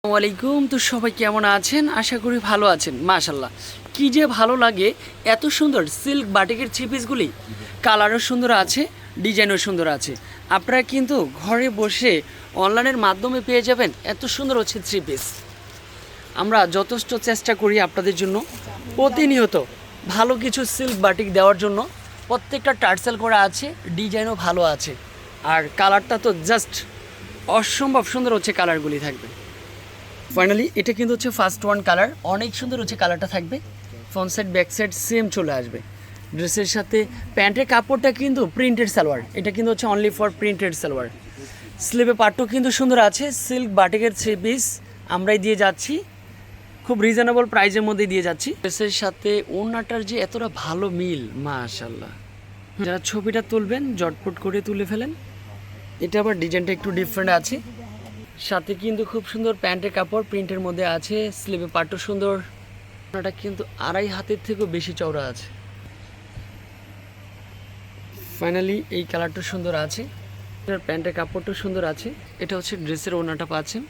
আসসালামু আলাইকুম। তো সবাই কেমন আছেন? আশা করি ভালো আছেন। মাশাল্লাহ, কি যে ভালো লাগে, এত সুন্দর সিল্ক বাটিকের থ্রি পিসগুলি। কালারও সুন্দর আছে, ডিজাইনও সুন্দর আছে। আপনারা কিন্তু ঘরে বসে অনলাইনের মাধ্যমে পেয়ে যাবেন এত সুন্দর হচ্ছে থ্রি পিস। আমরা যথেষ্ট চেষ্টা করি আপনাদের জন্য প্রতিনিয়ত ভালো কিছু সিল্ক বাটিক দেওয়ার জন্য। প্রত্যেকটা টার্সেল করা আছে, ডিজাইনও ভালো আছে, আর কালারটা তো জাস্ট অসম্ভব সুন্দর হচ্ছে, কালারগুলি থাকবে। ফাইনালি এটা কিন্তু হচ্ছে ফার্স্ট ওয়ান কালার, অনেক সুন্দর হচ্ছে কালারটা থাকবে। Front side back side same চলে আসবে। ড্রেসের সাথে প্যান্টের কাপড়টা কিন্তু প্রিন্টেড সালোয়ার, এটা কিন্তু হচ্ছে অনলি ফর প্রিন্টেড সালোয়ার। স্লিভে পাটও কিন্তু সুন্দর আছে, সিল্ক বাটিকের থ্রি পিস আমরাই দিয়ে যাচ্ছি, খুব রিজনেবল প্রাইসের মধ্যে দিয়ে যাচ্ছি। ড্রেসের সাথে ওড়নাটার যে এতটা ভালো মিল, মাশাআল্লাহ। যারা ছবিটা তুলবেন জটপট করে তুলে ফেলেন। এটা আবার ডিজাইনটা একটু ডিফারেন্ট আছে, সাথে কিন্তু খুব সুন্দর প্যান্টের কাপড় প্রিন্টের মধ্যে আছে। স্লিভে পাটও সুন্দর, ওটা কিন্তু আড়াই হাতের থেকেও বেশি চওড়া আছে। ফাইনালি এই কালারটা সুন্দর আছে, প্যান্টের কাপড়টাও সুন্দর আছে। এটা হচ্ছে ড্রেসের ওড়নাটা পাচ্ছেন।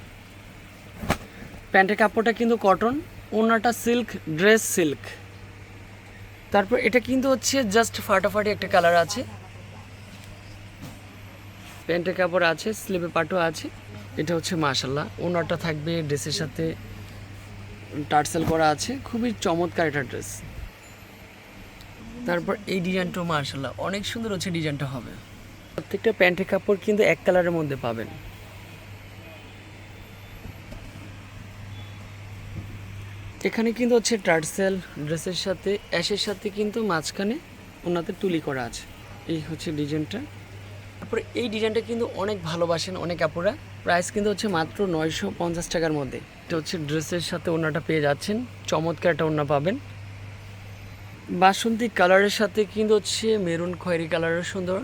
প্যান্টের কাপড়টা কিন্তু কটন, ওড়নাটা সিল্ক, ড্রেস সিল্ক। তারপর এটা কিন্তু হচ্ছে জাস্ট ফাটাফাটি একটা কালার আছে। প্যান্টের কাপড় আছে, স্লিভে পাটও আছে। এটা হচ্ছে মাশাআল্লাহ, ওড়নাটা থাকবে ড্রেসের সাথে টার্সেল করা আছে, খুবই চমৎকার একটা ড্রেস। তারপর এই ডিজাইনটাও মাশাআল্লাহ অনেক সুন্দর হচ্ছে, ডিজাইনটা হবে। প্রত্যেকটা প্যান্টের কাপড় কিন্তু এক কালারের মধ্যে পাবেন। এখানে কিন্তু হচ্ছে টার্সেল ড্রেসের সাথে অ্যাশের সাথে কিন্তু মাঝখানে ওনাতে তুলি করা আছে। এই হচ্ছে ডিজাইনটা। তারপরে এই ডিজাইনটা কিন্তু অনেক ভালোবাসেন অনেক আপুরা। প্রাইস কিন্তু হচ্ছে মাত্র 950 টাকার মধ্যে। এটা হচ্ছে ড্রেসের সাথে ওড়নাটা পেয়ে যাচ্ছেন, চমৎকার একটা ওড়না পাবেন। বাসন্তী কালারের সাথে কিন্তু হচ্ছে মেরুন খয়েরি কালারও সুন্দর।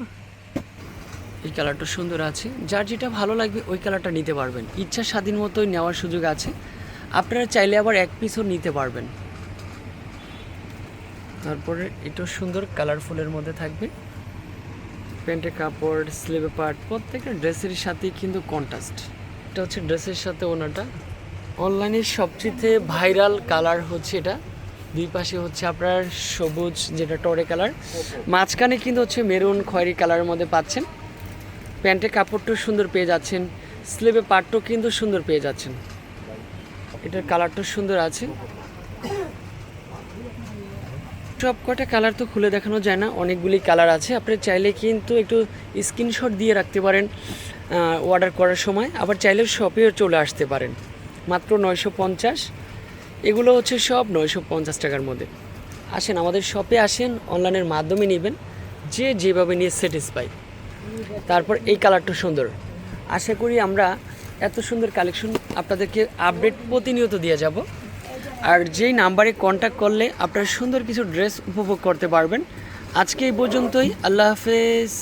এই কালারটা সুন্দর আছে, যার যেটা ভালো লাগবে ওই কালারটা নিতে পারবেন। ইচ্ছা স্বাধীন মতোই নেওয়ার সুযোগ আছে, আপনারা চাইলে আবার এক পিসও নিতে পারবেন। তারপরে এটাও সুন্দর কালারফুলের মধ্যে থাকবে। প্যান্টের কাপড়, স্লিভে পার্ট প্রত্যেকটা ড্রেসের সাথেই কিন্তু কন্ট্রাস্ট। এটা হচ্ছে ড্রেসের সাথে ওনাটা। অনলাইনের সবচেয়ে ভাইরাল কালার হচ্ছে এটা। দুই পাশে হচ্ছে আপনার সবুজ, যেটা টরে কালার, মাঝখানে কিন্তু হচ্ছে মেরুন খয়েরি কালারের মধ্যে পাচ্ছেন। প্যান্টের কাপড়টাও সুন্দর পেয়ে যাচ্ছেন, স্লিভে পার্টটাও কিন্তু সুন্দর পেয়ে যাচ্ছেন। এটার কালারটা সুন্দর আছে। সব কটা কালার তো খুলে দেখানো যায় না, অনেকগুলি কালার আছে। আপনি চাইলে কিন্তু একটু স্ক্রিনশট দিয়ে রাখতে পারেন অর্ডার করার সময়, আবার চাইলে শপেও চলে আসতে পারেন। মাত্র 950, এগুলো হচ্ছে সব 950 টাকার মধ্যে। আসেন আমাদের শপে আসেন, অনলাইনের মাধ্যমে নেবেন, যে যেভাবে নিয়ে স্যাটিসফাই। তারপর এই কালারটা সুন্দর। আশা করি আমরা এত সুন্দর কালেকশন আপনাদেরকে আপডেট প্রতিনিয়ত দিয়ে যাব। আর যেই নাম্বারে কন্ট্যাক্ট করলে আপনারা সুন্দর কিছু ড্রেস উপভোগ করতে পারবেন। আজকে এই পর্যন্তই, আল্লাহ হাফেজ।